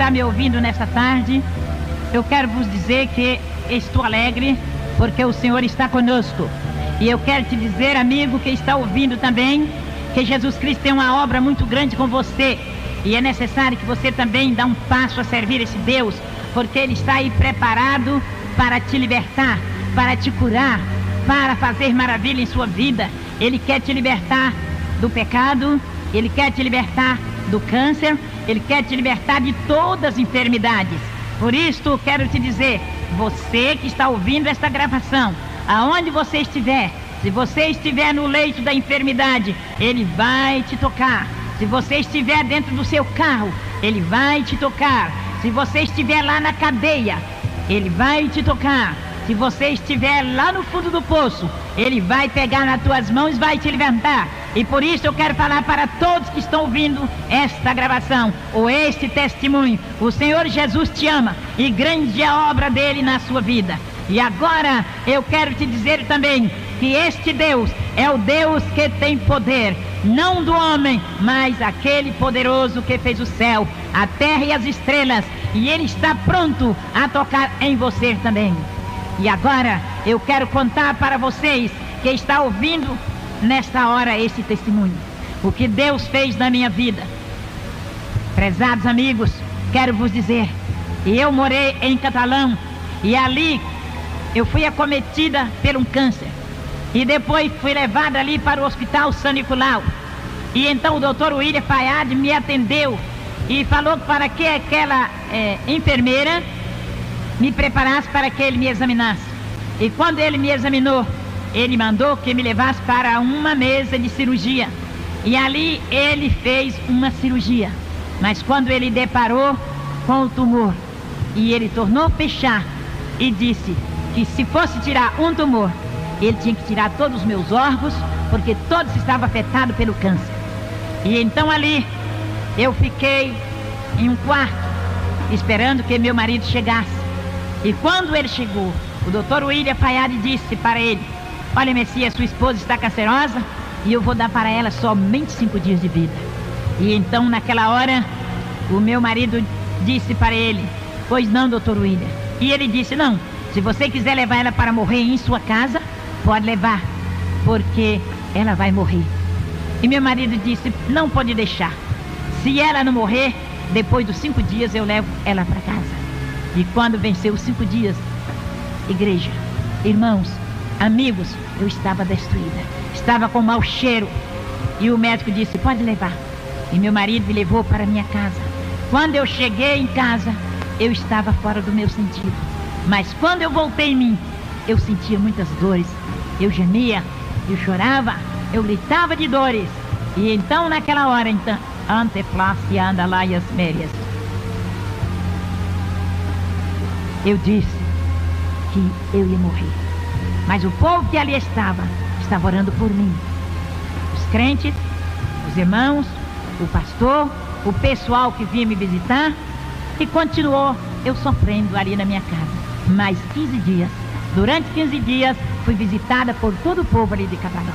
está me ouvindo nessa tarde, eu quero vos dizer que estou alegre porque o Senhor está conosco. E eu quero te dizer, amigo que está ouvindo também, que Jesus Cristo tem uma obra muito grande com você. E é necessário que você também dê um passo a servir esse Deus, porque Ele está aí preparado para te libertar, para te curar, para fazer maravilha em sua vida. Ele quer te libertar do pecado, Ele quer te libertar do câncer, Ele quer te libertar de todas as enfermidades. Por isso, quero te dizer, você que está ouvindo esta gravação, aonde você estiver, se você estiver no leito da enfermidade, Ele vai te tocar. Se você estiver dentro do seu carro, Ele vai te tocar. Se você estiver lá na cadeia, Ele vai te tocar. Se você estiver lá no fundo do poço, Ele vai pegar nas tuas mãos e vai te levantar. E por isso eu quero falar para todos que estão ouvindo esta gravação, ou este testemunho: o Senhor Jesus te ama e grande é a obra dele na sua vida. E agora eu quero te dizer também que este Deus é o Deus que tem poder, não do homem, mas aquele poderoso que fez o céu, a terra e as estrelas, e Ele está pronto a tocar em você também. E agora eu quero contar para vocês que está ouvindo nesta hora esse testemunho, o que Deus fez na minha vida. Prezados amigos, quero vos dizer, eu morei em Catalão, e ali eu fui acometida por um câncer, e depois fui levada ali para o Hospital San Nicolau. E então o doutor William Fayad me atendeu e falou para que aquela enfermeira me preparasse para que ele me examinasse. E quando ele me examinou, ele mandou que me levasse para uma mesa de cirurgia. E ali ele fez uma cirurgia. Mas quando ele deparou com o tumor, e ele tornou fechar, e disse que se fosse tirar um tumor, ele tinha que tirar todos os meus órgãos, porque todos estavam afetados pelo câncer. E então ali eu fiquei em um quarto, esperando que meu marido chegasse. E quando ele chegou, o doutor William Fayad disse para ele: olha, Messias, sua esposa está cancerosa e eu vou dar para ela somente 5 dias de vida. E então naquela hora o meu marido disse para ele: pois não, doutor William. E ele disse: não, se você quiser levar ela para morrer em sua casa, pode levar, porque ela vai morrer. E meu marido disse: não pode deixar. Se ela não morrer, depois dos 5 dias eu levo ela para casa. E quando venceu os 5 dias, igreja, irmãos, amigos, eu estava destruída, estava com mau cheiro. E o médico disse: pode levar. E meu marido me levou para minha casa. Quando eu cheguei em casa, eu estava fora do meu sentido. Mas quando eu voltei em mim, eu sentia muitas dores. Eu gemia, eu chorava, eu gritava de dores. E então naquela hora, então, anteflácia anda lá e as mérias, eu disse que eu ia morrer. Mas o povo que ali estava orando por mim. Os crentes, os irmãos, o pastor, o pessoal que vinha me visitar. E continuou eu sofrendo ali na minha casa. Mais 15 dias. Durante 15 dias fui visitada por todo o povo ali de Catalão.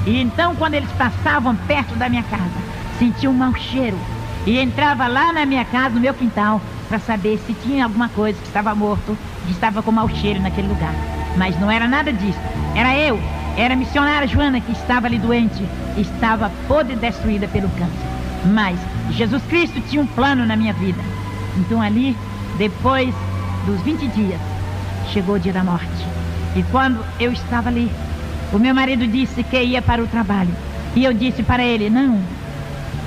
E então quando eles passavam perto da minha casa, sentia um mau cheiro. E entrava lá na minha casa, no meu quintal, para saber se tinha alguma coisa que estava morto, que estava com mau cheiro naquele lugar. Mas não era nada disso. Era a missionária Joana que estava ali doente, estava podre e destruída pelo câncer. Mas Jesus Cristo tinha um plano na minha vida. Então ali, depois dos 20 dias, chegou o dia da morte. E quando eu estava ali, o meu marido disse que ia para o trabalho. E eu disse para ele: não,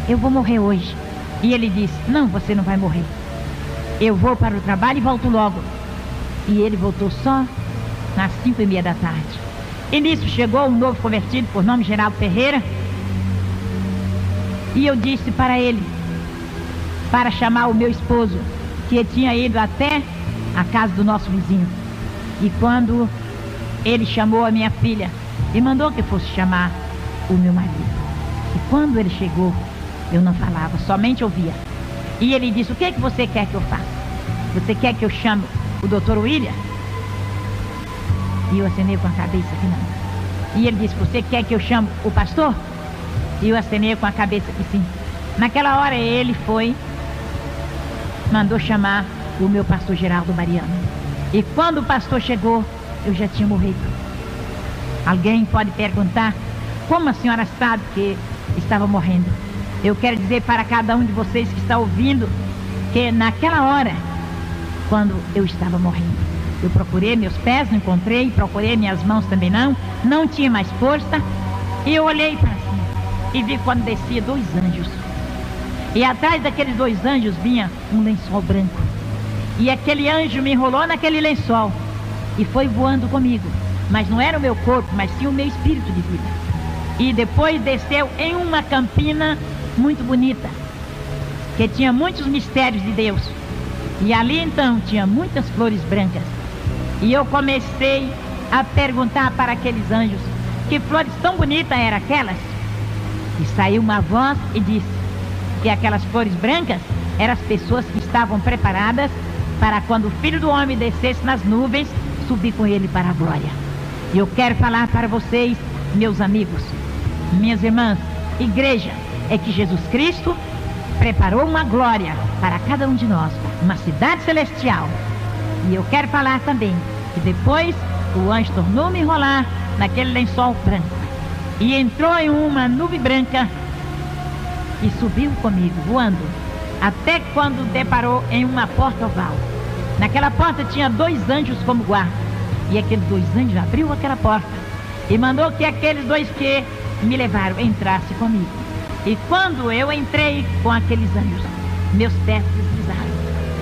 eu vou morrer hoje. E ele disse: não, você não vai morrer. Eu vou para o trabalho e volto logo. E ele voltou só nas 5:30 da tarde. E nisso chegou um novo convertido, por nome Geraldo Ferreira. E eu disse para ele, para chamar o meu esposo, que tinha ido até a casa do nosso vizinho. E quando ele chamou a minha filha, e mandou que fosse chamar o meu marido. E quando ele chegou, eu não falava, somente ouvia. E ele disse: o que é que você quer que eu faça? Você quer que eu chame o doutor William? E eu acenei com a cabeça que não. E ele disse: você quer que eu chame o pastor? E eu acenei com a cabeça que sim. Naquela hora ele foi mandou chamar o meu pastor Geraldo Mariano. E quando o pastor chegou, eu já tinha morrido. Alguém pode perguntar, como a senhora sabe que estava morrendo? Eu quero dizer para cada um de vocês que está ouvindo, que naquela hora, quando eu estava morrendo, eu procurei meus pés, não encontrei, procurei minhas mãos também não tinha mais força, e eu olhei para cima, e vi quando descia 2 anjos, e atrás daqueles 2 anjos vinha um lençol branco, e aquele anjo me enrolou naquele lençol, e foi voando comigo, mas não era o meu corpo, mas sim o meu espírito de vida, e depois desceu em uma campina muito bonita, que tinha muitos mistérios de Deus, e ali então tinha muitas flores brancas, e eu comecei a perguntar para aqueles anjos que flores tão bonitas eram aquelas, e saiu uma voz e disse que aquelas flores brancas eram as pessoas que estavam preparadas para quando o Filho do Homem descesse nas nuvens, subir com ele para a glória. E eu quero falar para vocês, meus amigos, minhas irmãs, igreja, é que Jesus Cristo preparou uma glória para cada um de nós, uma cidade celestial. E eu quero falar também que depois o anjo tornou-me enrolar naquele lençol branco e entrou em uma nuvem branca e subiu comigo, voando, até quando deparou em uma porta oval. Naquela porta tinha 2 anjos como guarda, e aqueles 2 anjos abriu aquela porta e mandou que aqueles 2 que me levaram entrassem comigo. E quando eu entrei com aqueles anjos, meus pés deslizaram.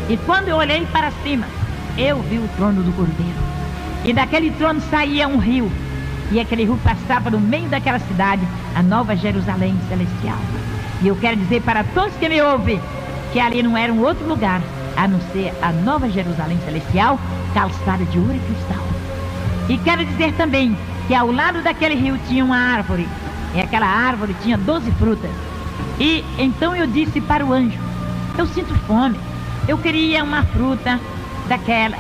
E quando eu olhei para cima, eu vi o trono do Cordeiro. E daquele trono saía um rio. E aquele rio passava no meio daquela cidade, a Nova Jerusalém Celestial. E eu quero dizer para todos que me ouvem, que ali não era um outro lugar, a não ser a Nova Jerusalém Celestial, calçada de ouro e cristal. E quero dizer também que ao lado daquele rio tinha uma árvore. E aquela árvore tinha 12 frutas. E então eu disse para o anjo, eu sinto fome, eu queria uma fruta daquela.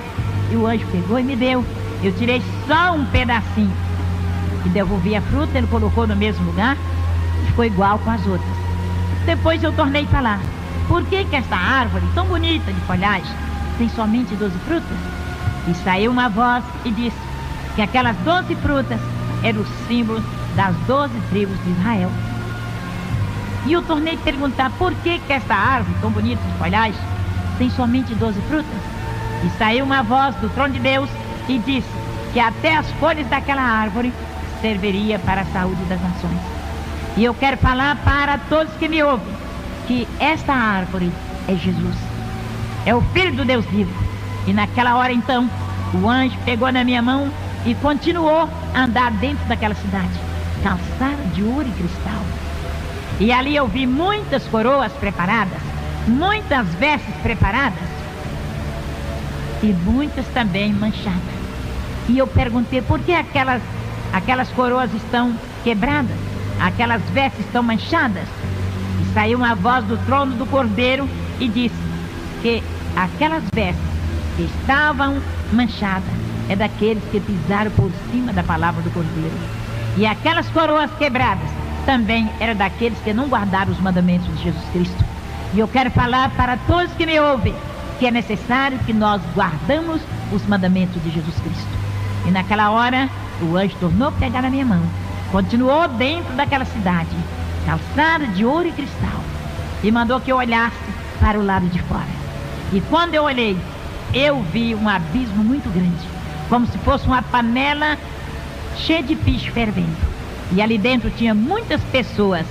E o anjo pegou e me deu. Eu tirei só um pedacinho e devolvi a fruta, ele colocou no mesmo lugar e ficou igual com as outras. Depois eu tornei a falar, por que esta árvore tão bonita de folhagem tem somente 12 frutas? E saiu uma voz e disse que aquelas 12 frutas eram o símbolo das 12 tribos de Israel. E eu tornei a perguntar por que esta árvore tão bonita de folhagem tem somente 12 frutas? E saiu uma voz do trono de Deus e disse que até as folhas daquela árvore serviria para a saúde das nações. E eu quero falar para todos que me ouvem que esta árvore é Jesus, é o Filho do Deus vivo. E naquela hora então o anjo pegou na minha mão e continuou a andar dentro daquela cidade, calçada de ouro e cristal. E ali eu vi muitas coroas preparadas, muitas vestes preparadas e muitas também manchadas. E eu perguntei por que aquelas coroas estão quebradas, aquelas vestes estão manchadas. E saiu uma voz do trono do Cordeiro e disse que aquelas vestes que estavam manchadas é daqueles que pisaram por cima da palavra do Cordeiro. E aquelas coroas quebradas também eram daqueles que não guardaram os mandamentos de Jesus Cristo. E eu quero falar para todos que me ouvem que é necessário que nós guardamos os mandamentos de Jesus Cristo. E naquela hora o anjo tornou a pegar na minha mão, continuou dentro daquela cidade, calçada de ouro e cristal, e mandou que eu olhasse para o lado de fora. E quando eu olhei, eu vi um abismo muito grande, como se fosse uma panela cheia de piche fervendo. E ali dentro tinha muitas pessoas,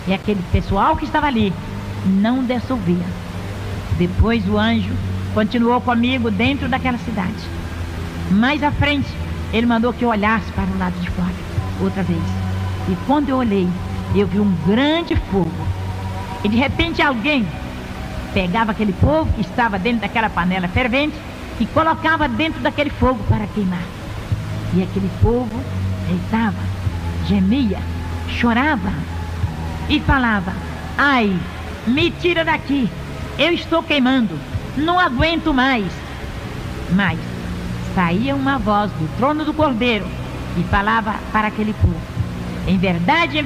e aquele pessoal que estava ali não dissolvia. Depois o anjo continuou comigo dentro daquela cidade. Mais à frente, ele mandou que eu olhasse para o lado de fora, outra vez. E quando eu olhei, eu vi um grande fogo. E de repente alguém pegava aquele povo que estava dentro daquela panela fervente e colocava dentro daquele fogo para queimar. E aquele povo gritava, gemia, chorava e falava, ai, me tira daqui, eu estou queimando, não aguento mais. Mas saía uma voz do trono do Cordeiro e falava para aquele povo, em verdade,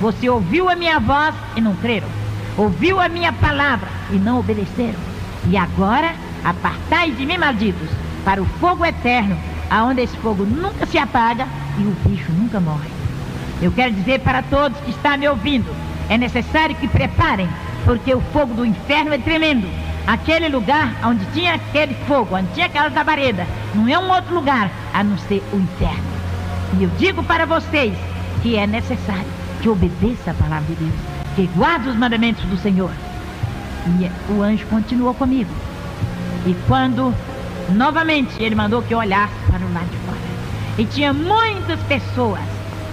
você ouviu a minha voz e não creram, ouviu a minha palavra e não obedeceram. E agora, apartai de mim, malditos, para o fogo eterno, aonde esse fogo nunca se apaga e o bicho nunca morre. Eu quero dizer para todos que estão me ouvindo, é necessário que preparem, porque o fogo do inferno é tremendo. Aquele lugar onde tinha aquele fogo, onde tinha aquela labareda, não é um outro lugar a não ser o inferno. E eu digo para vocês que é necessário que obedeça a palavra de Deus, que guarde os mandamentos do Senhor. E o anjo continuou comigo. E quando novamente ele mandou que eu olhasse para o lado de fora, e tinha muitas pessoas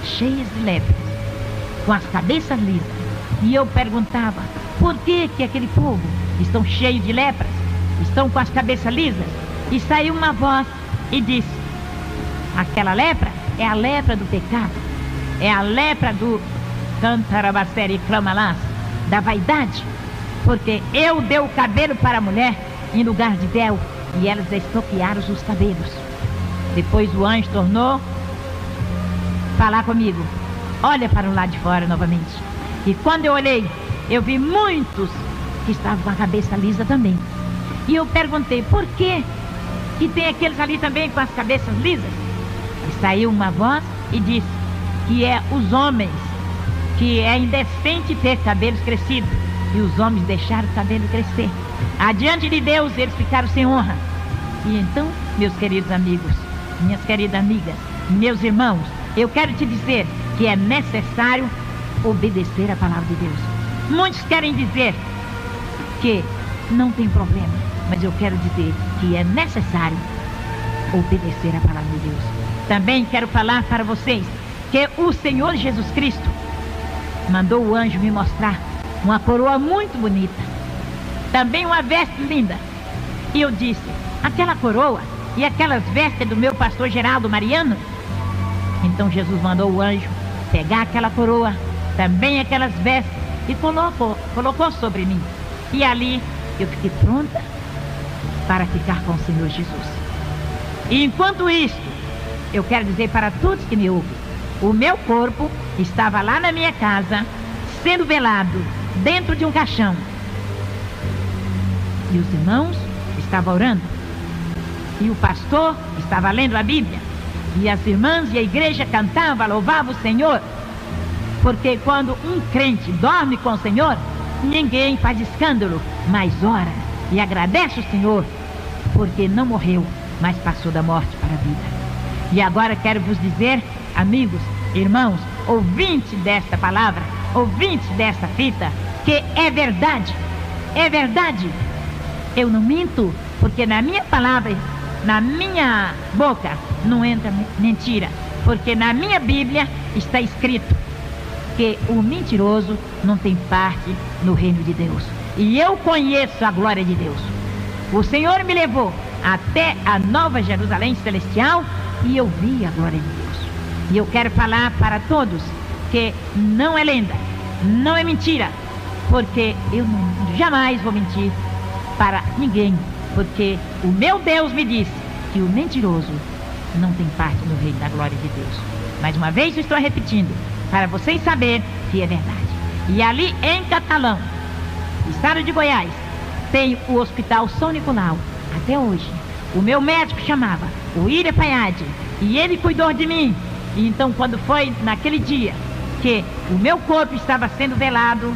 cheias de lepras, com as cabeças lisas. E eu perguntava, por que aquele povo estão cheios de lepras, estão com as cabeças lisas? E saiu uma voz e disse, aquela lepra é a lepra do pecado, é a lepra do cantarabacere clamalás, da vaidade, porque eu dei o cabelo para a mulher em lugar de véu, e elas estoquearam os cabelos. Depois o anjo tornou falar comigo, olha para o lado de fora novamente. E quando eu olhei, eu vi muitos que estavam com a cabeça lisa também. E eu perguntei, por que tem aqueles ali também com as cabeças lisas? E saiu uma voz e disse que é os homens, que é indecente ter cabelos crescidos, e os homens deixaram o cabelo crescer. Adiante de Deus eles ficaram sem honra. E então, meus queridos amigos, minhas queridas amigas, meus irmãos, eu quero te dizer que é necessário obedecer a palavra de Deus. Muitos querem dizer que não tem problema, mas eu quero dizer que é necessário obedecer a palavra de Deus. Também quero falar para vocês que o Senhor Jesus Cristo mandou o anjo me mostrar uma coroa muito bonita, também uma veste linda. E eu disse, aquela coroa e aquelas vestes do meu pastor Geraldo Mariano? Então Jesus mandou o anjo pegar aquela coroa, também aquelas vestes, e colocou sobre mim. E ali eu fiquei pronta para ficar com o Senhor Jesus. E enquanto isso, eu quero dizer para todos que me ouvem, o meu corpo estava lá na minha casa, sendo velado dentro de um caixão. E os irmãos estavam orando, e o pastor estava lendo a Bíblia, e as irmãs e a igreja cantavam, louvavam o Senhor, porque quando um crente dorme com o Senhor, ninguém faz escândalo, mas ora e agradece o Senhor, porque não morreu, mas passou da morte para a vida. E agora quero vos dizer, amigos, irmãos, ouvintes desta palavra, ouvintes desta fita, que é verdade, é verdade. Eu não minto, porque na minha palavra, na minha boca, não entra mentira, porque na minha Bíblia está escrito que o mentiroso não tem parte no reino de Deus. E eu conheço a glória de Deus. O Senhor me levou até a Nova Jerusalém Celestial e eu vi a glória de Deus. E eu quero falar para todos que não é lenda, não é mentira, porque eu jamais vou mentir para ninguém, porque o meu Deus me disse que o mentiroso não tem parte no reino da glória de Deus. Mais uma vez eu estou repetindo, para vocês saberem que é verdade. E ali em Catalão, estado de Goiás, tem o Hospital São Nicolau. Até hoje, o meu médico chamava o Ira Paiade, e ele cuidou de mim. E então quando foi naquele dia que o meu corpo estava sendo velado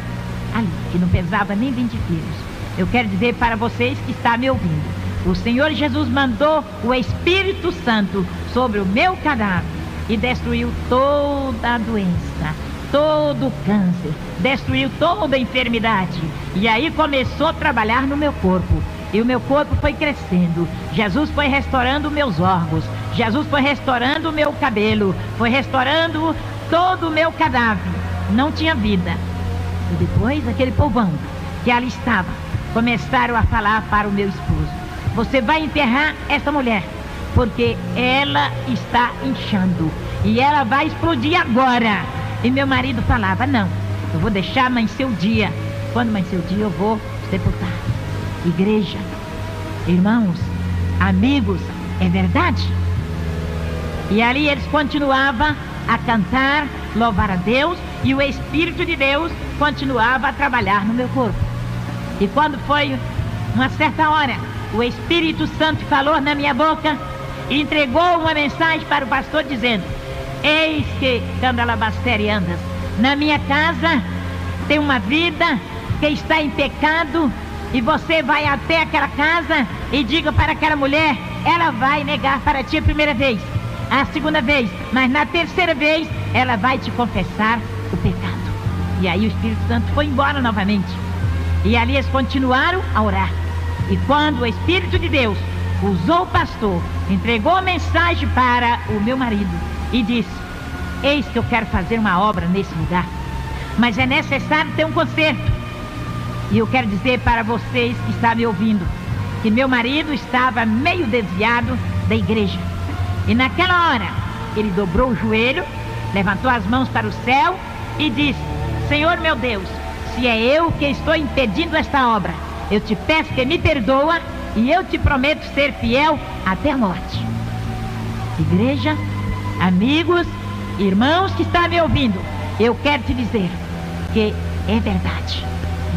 ali, que não pesava nem 20 quilos, eu quero dizer para vocês que estão me ouvindo, o Senhor Jesus mandou o Espírito Santo sobre o meu cadáver e destruiu toda a doença, todo o câncer, destruiu toda a enfermidade. E aí começou a trabalhar no meu corpo. E o meu corpo foi crescendo. Jesus foi restaurando meus órgãos. Jesus foi restaurando o meu cabelo. Foi restaurando todo o meu cadáver. Não tinha vida. E depois aquele povão que ali estava, começaram a falar para o meu esposo: você vai enterrar essa mulher, porque ela está inchando e ela vai explodir agora. E meu marido falava: não, eu vou deixar amanhecer o dia. Quando amanhecer o dia eu vou sepultar. Igreja, irmãos, amigos, é verdade? E ali eles continuavam a cantar, louvar a Deus, e o Espírito de Deus continuava a trabalhar no meu corpo. E quando foi uma certa hora, o Espírito Santo falou na minha boca e entregou uma mensagem para o pastor dizendo: eis que candalabastere andas, na minha casa tem uma vida que está em pecado, e você vai até aquela casa e diga para aquela mulher, ela vai negar para ti a primeira vez, a segunda vez, mas na terceira vez ela vai te confessar o pecado. E aí o Espírito Santo foi embora novamente, e ali eles continuaram a orar. E quando o Espírito de Deus usou o pastor, entregou a mensagem para o meu marido e disse: eis que eu quero fazer uma obra nesse lugar, mas é necessário ter um conserto. E eu quero dizer para vocês que estão me ouvindo, que meu marido estava meio desviado da igreja. E naquela hora, ele dobrou o joelho, levantou as mãos para o céu e disse: Senhor meu Deus, se é eu que estou impedindo esta obra, eu te peço que me perdoa e eu te prometo ser fiel até a morte. Igreja, amigos, irmãos que estão me ouvindo, eu quero te dizer que é verdade.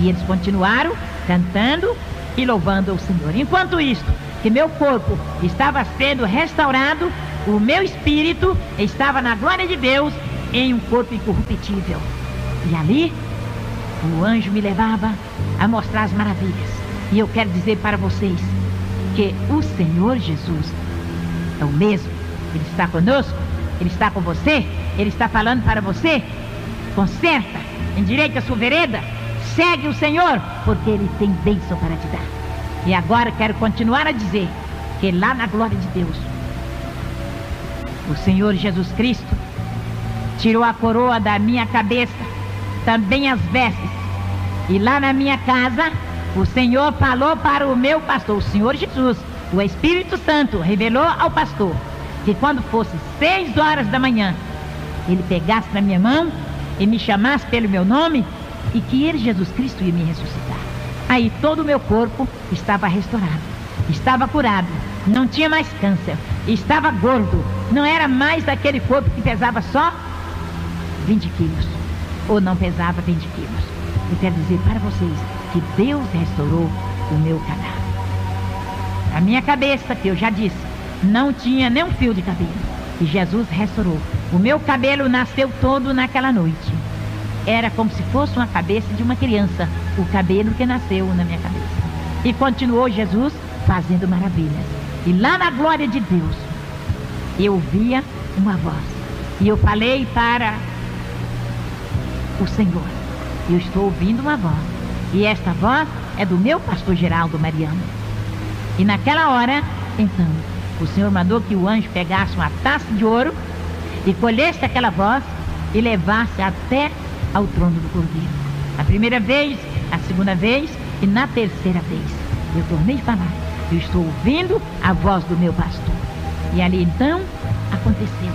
E eles continuaram cantando e louvando ao Senhor. Enquanto isso, que meu corpo estava sendo restaurado, o meu espírito estava na glória de Deus em um corpo incorruptível. E ali, o anjo me levava a mostrar as maravilhas. E eu quero dizer para vocês que o Senhor Jesus é o mesmo. Ele está conosco, Ele está com você, Ele está falando para você: conserta, endireita a sua vereda, segue o Senhor, porque Ele tem bênção para te dar. E agora quero continuar a dizer que lá na glória de Deus, o Senhor Jesus Cristo tirou a coroa da minha cabeça, também as vestes. E lá na minha casa, o Senhor falou para o meu pastor, o Senhor Jesus, o Espírito Santo revelou ao pastor que quando fosse 6 horas da manhã, ele pegasse na minha mão e me chamasse pelo meu nome, e que ele, Jesus Cristo, ia me ressuscitar. Aí todo o meu corpo estava restaurado, estava curado, não tinha mais câncer, estava gordo, não era mais daquele corpo que pesava só 20 quilos, ou não pesava 20 quilos. Eu quero dizer para vocês que Deus restaurou o meu cadáver. A minha cabeça, que eu já disse, não tinha nem um fio de cabelo, e Jesus restaurou. O meu cabelo nasceu todo naquela noite. Era como se fosse uma cabeça de uma criança, o cabelo que nasceu na minha cabeça. E continuou Jesus fazendo maravilhas. E lá na glória de Deus, eu ouvia uma voz. E eu falei para o Senhor: eu estou ouvindo uma voz. E esta voz é do meu pastor Geraldo Mariano. E naquela hora, então, o Senhor mandou que o anjo pegasse uma taça de ouro e colhesse aquela voz e levasse até ao trono do Cordeiro. A primeira vez, a segunda vez e na terceira vez. Eu tornei a falar: eu estou ouvindo a voz do meu pastor. E ali então aconteceu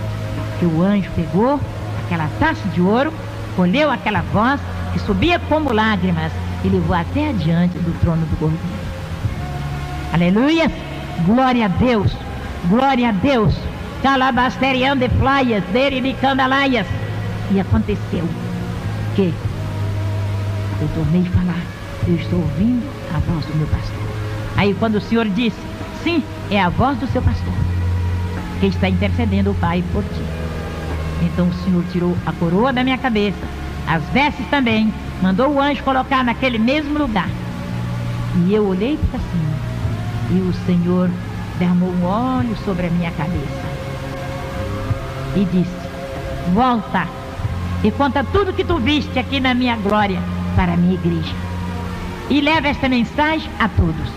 que o anjo pegou aquela taça de ouro, colheu aquela voz que subia como lágrimas e levou até adiante do trono do Cordeiro. Aleluia! Glória a Deus! Glória a Deus! Calabasteriande flaias, deribicandalaias. E aconteceu que eu tornei a falar: eu estou ouvindo a voz do meu pastor. Aí quando o Senhor disse: sim, é a voz do seu pastor que está intercedendo o Pai por ti. Então o Senhor tirou a coroa da minha cabeça, as vestes também, mandou o anjo colocar naquele mesmo lugar. E eu olhei para cima e o Senhor derramou um óleo sobre a minha cabeça e disse: volta e conta tudo que tu viste aqui na minha glória para a minha igreja. E leva esta mensagem a todos.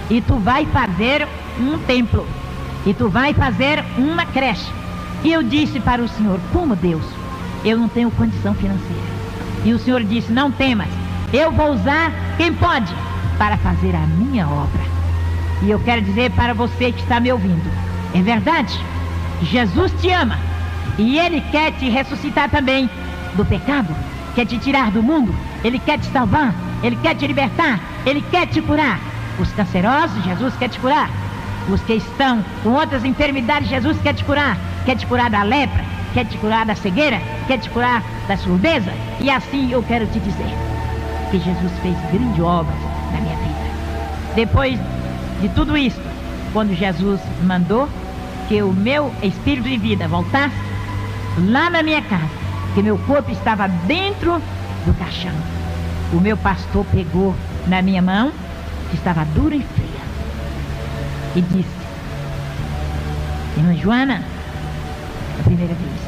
E tu vai fazer um templo. E tu vai fazer uma creche. E eu disse para o Senhor: como Deus? Eu não tenho condição financeira. E o Senhor disse: não temas, eu vou usar quem pode para fazer a minha obra. E eu quero dizer para você que está me ouvindo: é verdade, Jesus te ama. E Ele quer te ressuscitar também do pecado, quer te tirar do mundo, Ele quer te salvar, Ele quer te libertar, Ele quer te curar. Os cancerosos, Jesus quer te curar. Os que estão com outras enfermidades, Jesus quer te curar da lepra, quer te curar da cegueira, quer te curar da surdeza. E assim eu quero te dizer que Jesus fez grandes obras na minha vida. depois de tudo isso, quando Jesus mandou que o meu espírito de vida voltasse lá na minha casa, que meu corpo estava dentro do caixão, o meu pastor pegou na minha mão, que estava dura e fria, e disse: irmã Joana, a primeira vez.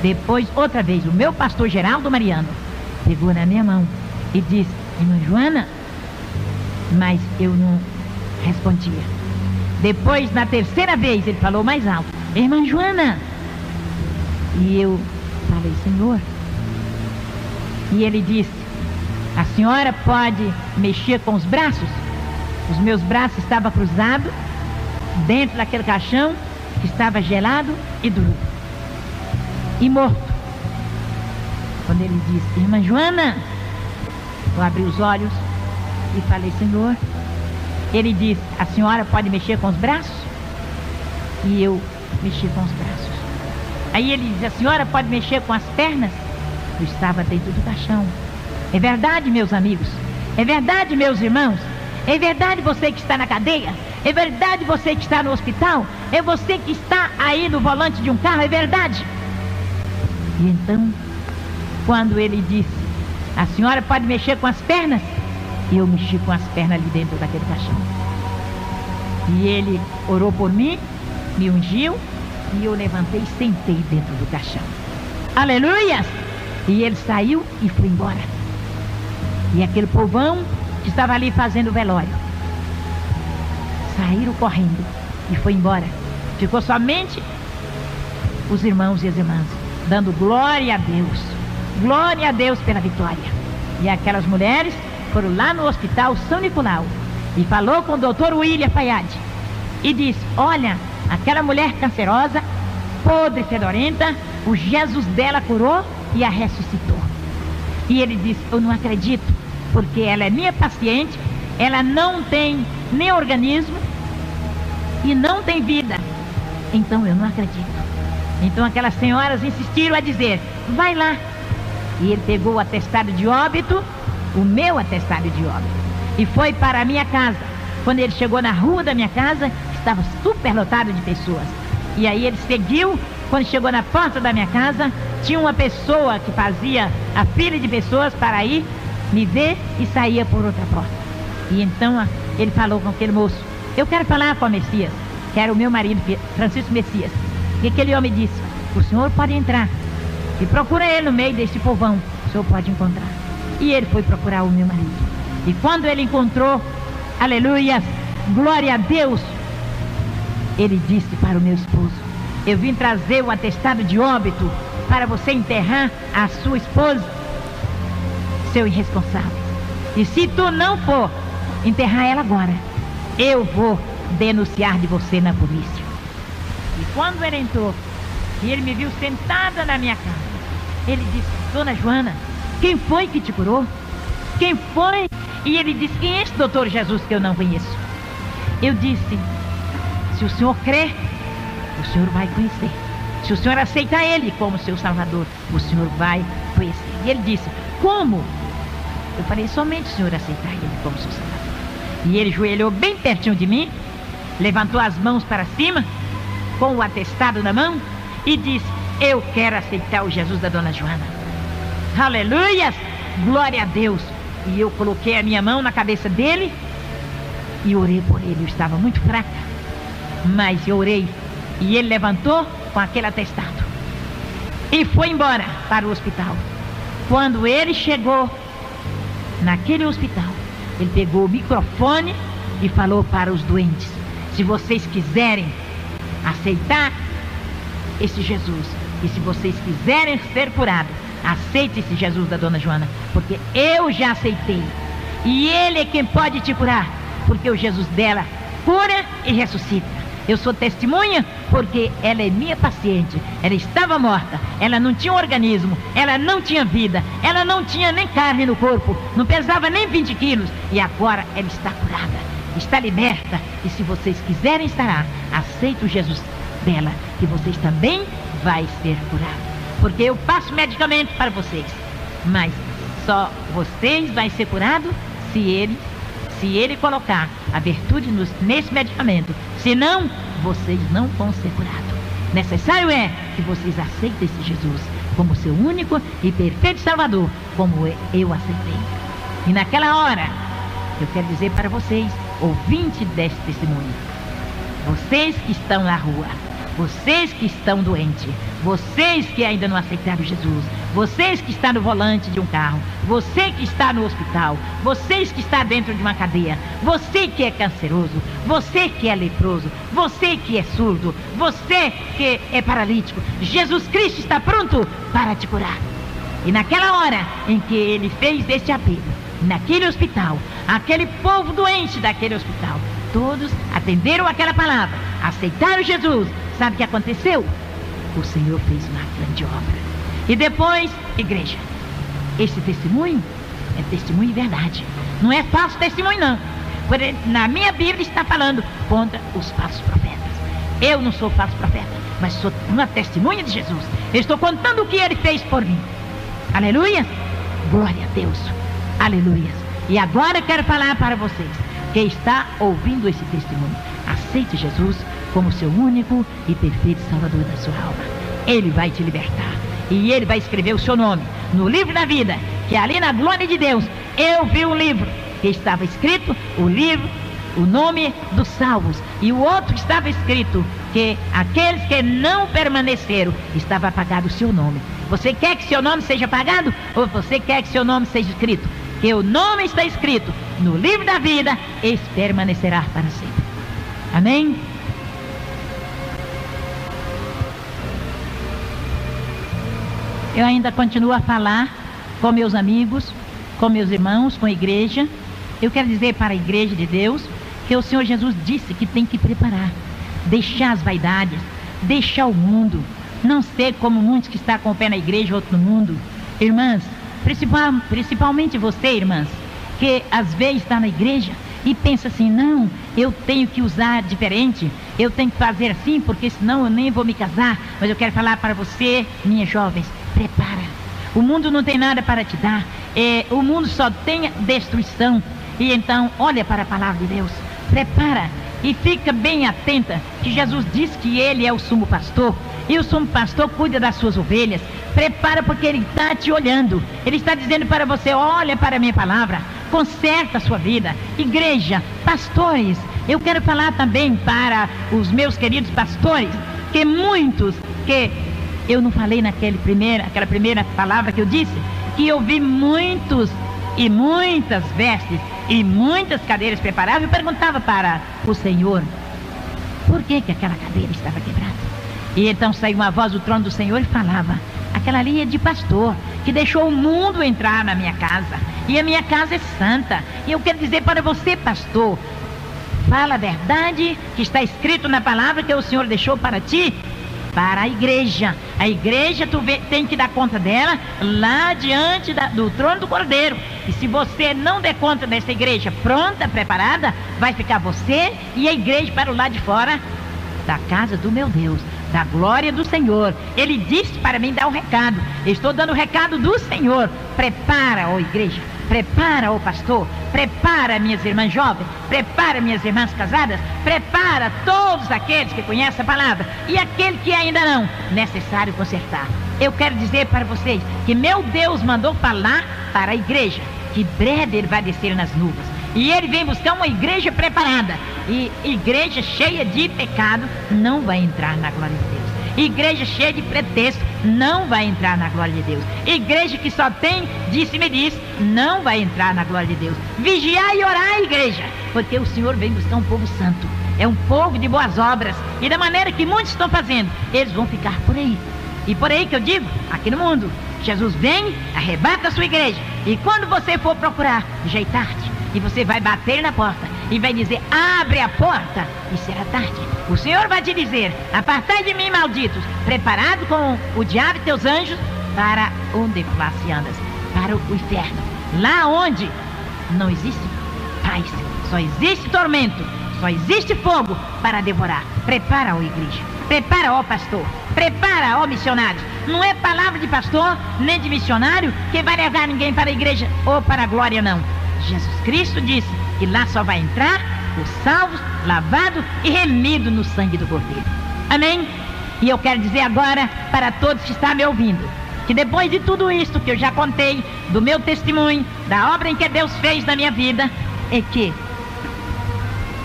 Depois, outra vez, o meu pastor Geraldo Mariano pegou na minha mão e disse: irmã Joana, mas eu não respondia. Depois, na terceira vez, ele falou mais alto: irmã Joana. E eu falei: Senhor. E ele disse: a senhora pode mexer com os braços? Os meus braços estavam cruzados dentro daquele caixão que estava gelado e duro e morto. Quando ele disse: irmã Joana, eu abri os olhos e falei: Senhor. Ele disse: a senhora pode mexer com os braços? E eu mexi com os braços. Aí ele disse: a senhora pode mexer com as pernas? Eu estava dentro do caixão. É verdade, meus amigos? É verdade, meus irmãos? É verdade você que está na cadeia? É verdade você que está no hospital? É você que está aí no volante de um carro? É verdade? E então, quando ele disse: a senhora pode mexer com as pernas? Eu mexi com as pernas ali dentro daquele caixão. E ele orou por mim, me ungiu, e eu levantei e sentei dentro do caixão. Aleluia! E ele saiu e foi embora. E aquele povão que estava ali fazendo velório saíram correndo e foi embora. Ficou somente os irmãos e as irmãs dando glória a Deus. Glória a Deus pela vitória. E aquelas mulheres foram lá no hospital São Nicolau e falou com o doutor William Fayad e disse: olha, aquela mulher cancerosa, podre, fedorenta, o Jesus dela curou e a ressuscitou. E ele disse: eu não acredito, porque ela é minha paciente, ela não tem nem organismo e não tem vida, então eu não acredito. Então aquelas senhoras insistiram a dizer: vai lá. E ele pegou o atestado de óbito, o meu atestado de óbito, e foi para a minha casa. Quando ele chegou na rua da minha casa, estava super lotado de pessoas. E aí ele seguiu. Quando chegou na porta da minha casa, tinha uma pessoa que fazia a fila de pessoas para ir me ver e saía por outra porta. E então ele falou com aquele moço: eu quero falar com a Messias, que era o meu marido, Francisco Messias. E aquele homem disse: o senhor pode entrar e procura ele no meio desse povão, o senhor pode encontrar. E ele foi procurar o meu marido. E quando ele encontrou, aleluia, glória a Deus, ele disse para o meu esposo: eu vim trazer o atestado de óbito para você enterrar a sua esposa, seu irresponsável. E se tu não for enterrar ela agora, eu vou denunciar de você na polícia. E quando ele entrou e ele me viu sentada na minha casa, ele disse: dona Joana, quem foi que te curou? Quem foi? E ele disse: quem é esse doutor Jesus que eu não conheço? Eu disse: se o senhor crer, o senhor vai conhecer. Se o senhor aceitar ele como seu salvador, o senhor vai conhecer. E ele disse: como? Eu falei: somente o senhor aceitar ele como seu salvador. E ele joelhou bem pertinho de mim, levantou as mãos para cima, com o atestado na mão, e disse: eu quero aceitar o Jesus da dona Joana. Aleluia! Glória a Deus! E eu coloquei a minha mão na cabeça dele e orei por ele. Eu estava muito fraca, mas eu orei. E ele levantou com aquele atestado e foi embora para o hospital. Quando ele chegou naquele hospital, ele pegou o microfone e falou para os doentes: se vocês quiserem aceitar esse Jesus, e se vocês quiserem ser curados, aceite esse Jesus da dona Joana, porque eu já aceitei, e ele é quem pode te curar, porque o Jesus dela cura e ressuscita. Eu sou testemunha porque ela é minha paciente. Ela estava morta, ela não tinha organismo, ela não tinha vida, ela não tinha nem carne no corpo, não pesava nem 20 quilos, e agora ela está curada, está liberta. E se vocês quiserem estar, aceite o Jesus dela, que vocês também vai ser curados, porque eu passo medicamento para vocês, mas só vocês vai ser curado se ele se ele colocar a virtude nesse medicamento. Senão, vocês não vão ser curados. Necessário é que vocês aceitem esse Jesus como seu único e perfeito Salvador, como eu aceitei. E naquela hora, eu quero dizer para vocês, ouvintes desse testemunho, vocês que estão na rua, vocês que estão doentes, vocês que ainda não aceitaram Jesus, vocês que estão no volante de um carro, você que está no hospital, vocês que está dentro de uma cadeia, você que é canceroso, você que é leproso, você que é surdo, você que é paralítico, Jesus Cristo está pronto para te curar. E naquela hora em que ele fez este apelo, naquele hospital, aquele povo doente daquele hospital, todos atenderam aquela palavra, aceitaram Jesus. Sabe o que aconteceu? O Senhor fez uma grande obra. E depois, igreja, esse testemunho é testemunho de verdade. Não é falso testemunho, não. Porque na minha Bíblia está falando contra os falsos profetas. Eu não sou falso profeta, mas sou uma testemunha de Jesus. Eu estou contando o que ele fez por mim. Aleluia! Glória a Deus. Aleluia! E agora eu quero falar para vocês que está ouvindo esse testemunho. Aceite Jesus como seu único e perfeito Salvador da sua alma. Ele vai te libertar. E ele vai escrever o seu nome no livro da vida, que ali na glória de Deus, eu vi um livro que estava escrito, o livro, o nome dos salvos. E o outro que estava escrito, que aqueles que não permaneceram, estava apagado o seu nome. Você quer que seu nome seja apagado? Ou você quer que seu nome seja escrito? Que o nome está escrito no livro da vida, esse permanecerá para sempre. Amém? Eu ainda continuo a falar com meus amigos, com meus irmãos, com a igreja. Eu quero dizer para a igreja de Deus que o Senhor Jesus disse que tem que preparar, deixar as vaidades, deixar o mundo, não ser como muitos que estão com o pé na igreja e outro no mundo. Irmãs, principalmente você, irmãs, que às vezes está na igreja e pensa assim, não, eu tenho que usar diferente, eu tenho que fazer assim, porque senão eu nem vou me casar. Mas eu quero falar para você, minhas jovens, prepara. O mundo não tem nada para te dar. O mundo só tem destruição. E então, olha para a palavra de Deus. Prepara e fica bem atenta, que Jesus diz que ele é o sumo pastor. E o sumo pastor cuida das suas ovelhas. Prepara, porque ele está te olhando. Ele está dizendo para você, olha para a minha palavra. Conserta a sua vida. Igreja, pastores, eu quero falar também para os meus queridos pastores, que muitos que eu não falei aquela primeira palavra que eu disse, que eu vi muitos e muitas vestes e muitas cadeiras preparadas. Eu perguntava para o Senhor, por que aquela cadeira estava quebrada? E então saiu uma voz do trono do Senhor e falava, aquela ali é de pastor, que deixou o mundo entrar na minha casa, e a minha casa é santa. E eu quero dizer para você, pastor, fala a verdade que está escrito na palavra que o Senhor deixou para ti, para a igreja. A igreja tem que dar conta dela lá diante do trono do Cordeiro. E se você não der conta dessa igreja pronta, preparada, vai ficar você e a igreja para o lado de fora da casa do meu Deus, da glória do Senhor. Ele disse para mim dar um recado. Eu estou dando o recado do Senhor. Prepara, ó igreja, prepara, ó pastor, prepara minhas irmãs jovens, prepara minhas irmãs casadas, prepara todos aqueles que conhecem a palavra e aquele que ainda não, necessário consertar. Eu quero dizer para vocês que meu Deus mandou falar para a igreja, que breve ele vai descer nas nuvens. E ele vem buscar uma igreja preparada. E igreja cheia de pecado não vai entrar na glória de Deus. Igreja cheia de pretexto não vai entrar na glória de Deus. Igreja que só tem disse-me diz, não vai entrar na glória de Deus. Vigiar e orar, igreja, porque o Senhor vem buscar um povo santo. É um povo de boas obras. E da maneira que muitos estão fazendo, eles vão ficar por aí. E por aí que eu digo, aqui no mundo, Jesus vem, arrebata a sua igreja. E quando você for procurar, já é tarde. E você vai bater na porta e vai dizer, abre a porta, e será tarde. O Senhor vai te dizer, apartai de mim, malditos, preparado com o diabo e teus anjos, para onde se andas? Para o inferno, lá onde não existe paz, só existe tormento, só existe fogo para devorar. Prepara, ó igreja, prepara, ó pastor, prepara, ó missionário. Não é palavra de pastor nem de missionário que vai levar ninguém para a igreja ou para a glória, não. Jesus Cristo disse que lá só vai entrar os salvos, lavados e remidos no sangue do Cordeiro. Amém? E eu quero dizer agora para todos que estão me ouvindo, que depois de tudo isso que eu já contei, do meu testemunho, da obra em que Deus fez na minha vida, é que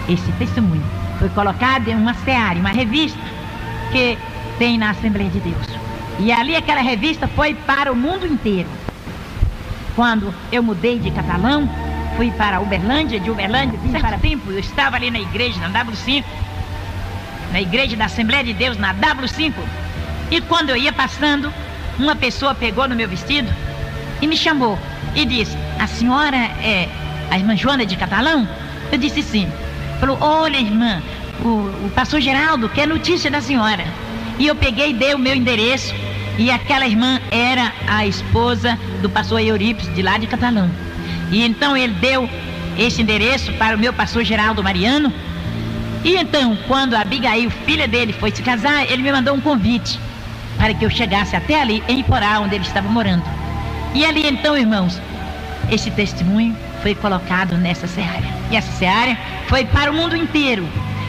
esse testemunho foi colocado em uma seara, uma revista que tem na Assembleia de Deus. E ali aquela revista foi para o mundo inteiro. Quando eu mudei de Catalão, fui para Uberlândia, de Uberlândia vim para tempo, eu estava ali na igreja, na W5, na igreja da Assembleia de Deus, na W5, e quando eu ia passando, uma pessoa pegou no meu vestido e me chamou e disse: a senhora é a irmã Joana de Catalão? Eu disse sim. Falou: olha, irmã, o pastor Geraldo quer notícia da senhora. E eu peguei e dei o meu endereço, e aquela irmã era a esposa do pastor Eurípides, de lá de Catalão. E então ele deu esse endereço para o meu pastor Geraldo Mariano. E então, quando a Abigail, filha dele, foi se casar, ele me mandou um convite para que eu chegasse até ali, em Iporá, onde ele estava morando. E ali então, irmãos, esse testemunho foi colocado nessa seara. E essa seara foi para o mundo inteiro,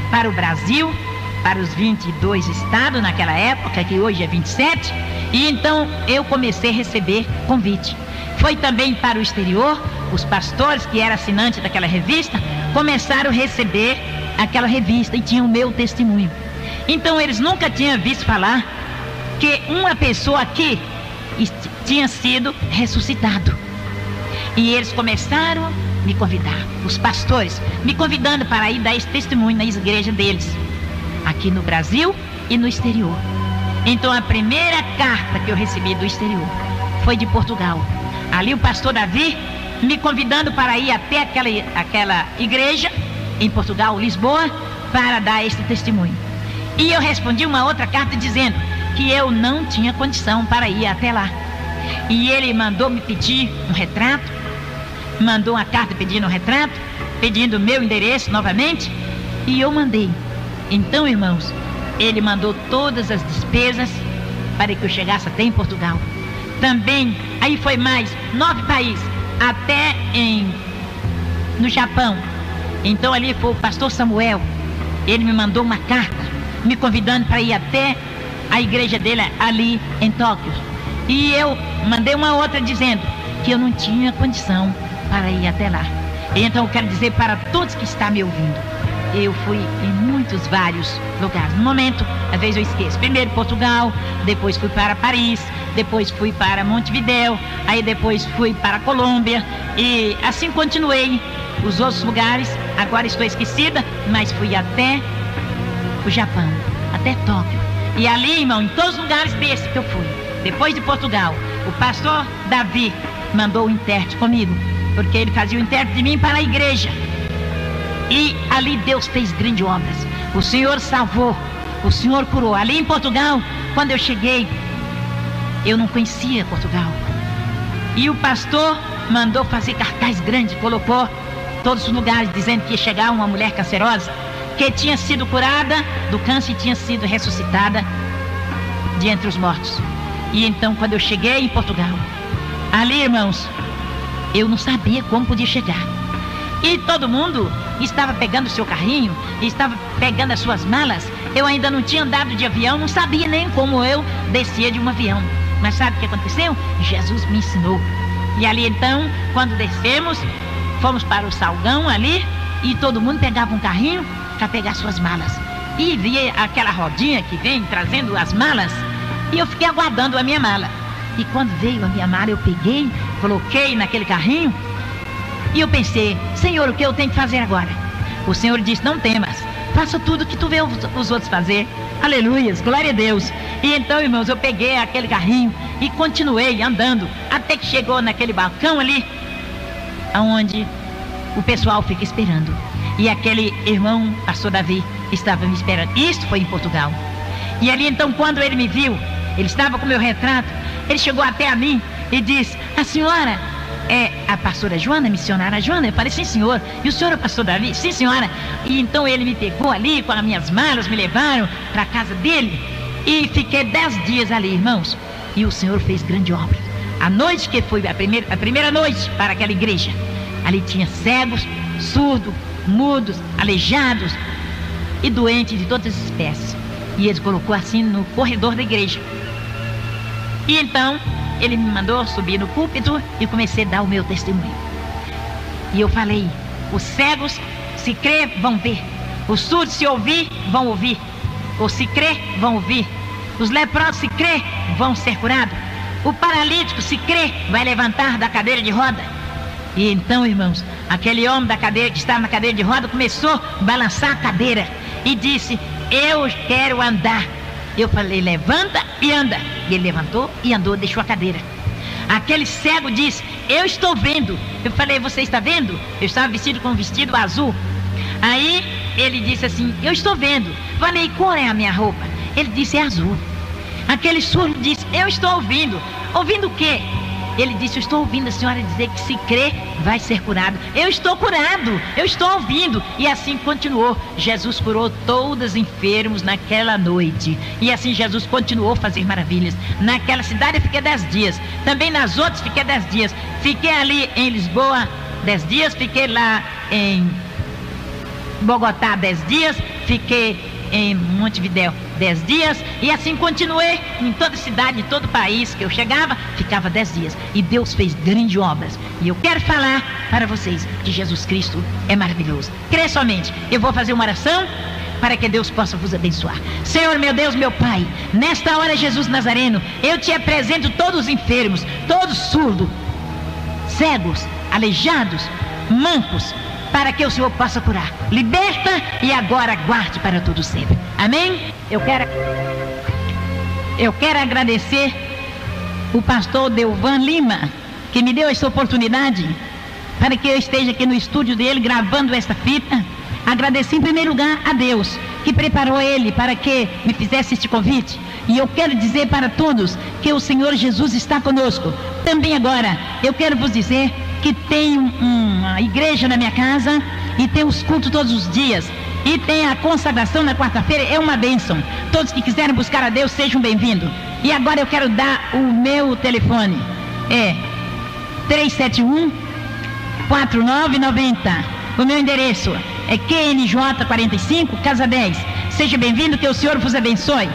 para o Brasil, para os 22 estados naquela época, que hoje é 27. E então eu comecei a receber convite. Foi também para o exterior. Os pastores que eram assinantes daquela revista começaram a receber aquela revista e tinham o meu testemunho. Então eles nunca tinham visto falar que uma pessoa aqui tinha sido ressuscitado. E eles começaram a me convidar, os pastores, me convidando para ir dar esse testemunho nas igrejas deles, aqui no Brasil e no exterior. Então a primeira carta que eu recebi do exterior foi de Portugal. Ali o pastor Davi me convidando para ir até aquela igreja em Portugal, Lisboa, para dar esse testemunho. E eu respondi uma outra carta dizendo que eu não tinha condição para ir até lá. E ele mandou me pedir um retrato, mandou uma carta pedindo um retrato, pedindo o meu endereço novamente, e eu mandei. Então, irmãos, ele mandou todas as despesas para que eu chegasse até em Portugal. Também, aí foi mais 9 países, até no Japão. Então ali foi o pastor Samuel, ele me mandou uma carta, me convidando para ir até a igreja dele ali em Tóquio. E eu mandei uma outra dizendo que eu não tinha condição para ir até lá. Então eu quero dizer para todos que estão me ouvindo, eu fui em vários lugares. No momento, às vezes eu esqueço. Primeiro Portugal, depois fui para Paris, depois fui para Montevidéu, aí depois fui para Colômbia, e assim continuei os outros lugares. Agora estou esquecida, mas fui até o Japão, até Tóquio. E ali, irmão, em todos os lugares desses que eu fui, depois de Portugal, o pastor Davi mandou o intérprete comigo, porque ele fazia o intérprete de mim para a igreja. E ali Deus fez grandes obras. O Senhor salvou, o Senhor curou. Ali em Portugal, quando eu cheguei, eu não conhecia Portugal. E o pastor mandou fazer cartaz grande, colocou todos os lugares, dizendo que ia chegar uma mulher cancerosa, que tinha sido curada do câncer e tinha sido ressuscitada de entre os mortos. E então, quando eu cheguei em Portugal, ali, irmãos, eu não sabia como podia chegar. E todo mundo estava pegando o seu carrinho, estava pegando as suas malas. Eu ainda não tinha andado de avião, não sabia nem como eu descia de um avião. Mas sabe o que aconteceu? Jesus me ensinou. E ali então, quando descemos, fomos para o Salgão ali, e todo mundo pegava um carrinho para pegar suas malas. E via aquela rodinha que vem trazendo as malas, e eu fiquei aguardando a minha mala. E quando veio a minha mala, eu peguei, coloquei naquele carrinho, e eu pensei: Senhor, o que eu tenho que fazer agora? O Senhor disse: não temas, faça tudo que tu vê os outros fazer. Aleluias, glória a Deus. E então, irmãos, eu peguei aquele carrinho e continuei andando, até que chegou naquele balcão ali, onde o pessoal fica esperando. E aquele irmão, pastor Davi, estava me esperando. Isto foi em Portugal. E ali então, quando ele me viu, ele estava com meu retrato, ele chegou até a mim e disse: a senhora é a pastora Joana, missionária Joana? Eu falei: sim, senhor. E o senhor é o pastor Davi? Sim, senhora. E então ele me pegou ali com as minhas malas, me levaram para a casa dele, e fiquei 10 dias ali, irmãos. E o Senhor fez grande obra. A noite que foi a primeira noite para aquela igreja, ali tinha cegos, surdos, mudos, aleijados e doentes de todas as espécies. E ele colocou assim no corredor da igreja. E então ele me mandou subir no púlpito e comecei a dar o meu testemunho. E eu falei: os cegos, se crer, vão ver. Os surdos, se ouvir, vão ouvir. Ou se crer, vão ouvir. Os leprosos, se crer, vão ser curados. O paralítico, se crer, vai levantar da cadeira de roda. E então, irmãos, aquele homem da cadeira, que estava na cadeira de roda, começou a balançar a cadeira e disse: eu quero andar. Eu falei: levanta e anda. E ele levantou e andou, deixou a cadeira. Aquele cego disse: eu estou vendo. Eu falei: você está vendo? Eu estava vestido com um vestido azul. Aí ele disse assim: eu estou vendo. Falei: qual é a minha roupa? Ele disse: é azul. Aquele surdo disse: eu estou ouvindo. Ouvindo o quê? Ele disse: eu estou ouvindo a senhora dizer que se crer vai ser curado. Eu estou curado, eu estou ouvindo. E assim continuou. Jesus curou todos os enfermos naquela noite. E assim Jesus continuou a fazer maravilhas. Naquela cidade eu fiquei 10 dias. Também nas outras fiquei 10 dias. Fiquei ali em Lisboa 10 dias. Fiquei lá em Bogotá 10 dias. Fiquei em Montevidéu 10 dias, e assim continuei em toda cidade, em todo país que eu chegava, ficava 10 dias, e Deus fez grandes obras. E eu quero falar para vocês que Jesus Cristo é maravilhoso. Crê somente. Eu vou fazer uma oração para que Deus possa vos abençoar. Senhor, meu Deus, meu Pai, nesta hora, Jesus Nazareno, eu te apresento todos os enfermos, todos surdos, cegos, aleijados, mancos, para que o Senhor possa curar. Liberta e agora guarde para todo sempre. Amém? Eu quero agradecer o pastor Delvan Lima, que me deu essa oportunidade para que eu esteja aqui no estúdio dele gravando esta fita. Agradeci em primeiro lugar a Deus, que preparou ele para que me fizesse este convite. E eu quero dizer para todos que o Senhor Jesus está conosco. Também agora, eu quero vos dizer que tem uma igreja na minha casa e tem os cultos todos os dias. E tem a consagração na quarta-feira, é uma bênção. Todos que quiserem buscar a Deus, sejam bem-vindos. E agora eu quero dar o meu telefone. É 371-4990. O meu endereço é QNJ 45, Casa 10. Seja bem-vindo, que o Senhor vos abençoe.